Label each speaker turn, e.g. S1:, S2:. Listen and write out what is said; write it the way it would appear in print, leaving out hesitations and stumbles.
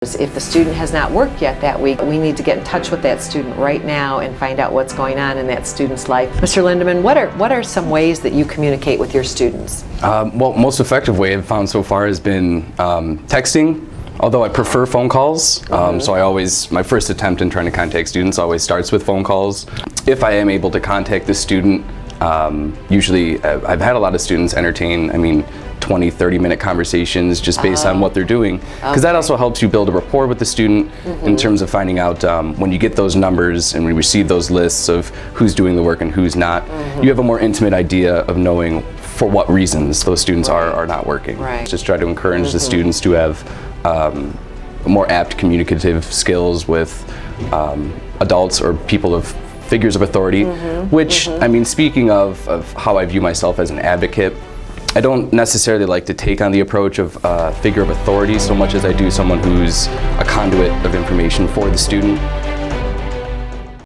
S1: If the student has not worked yet that week, we need to get in touch with that student right now and find out what's going on in that student's life. Mr. Lindeman, what are some ways that you communicate with your students?
S2: Well, most effective way I've found so far has been texting, although I prefer phone calls. So my first attempt in trying to contact students always starts with phone calls. If I am able to contact the student, usually I've had a lot of students entertain, 20, 30-minute conversations just based on what they're doing. Because that also helps you build a rapport with the student in terms of finding out when you get those numbers and we receive those lists of who's doing the work and who's not, you have a more intimate idea of knowing for what reasons those students are not working. Just try to encourage the students to have more apt communicative skills with adults or people of figures of authority, which, speaking of how I view myself as an advocate, I don't necessarily like to take on the approach of a figure of authority so much as I do someone who's a conduit of information for the student.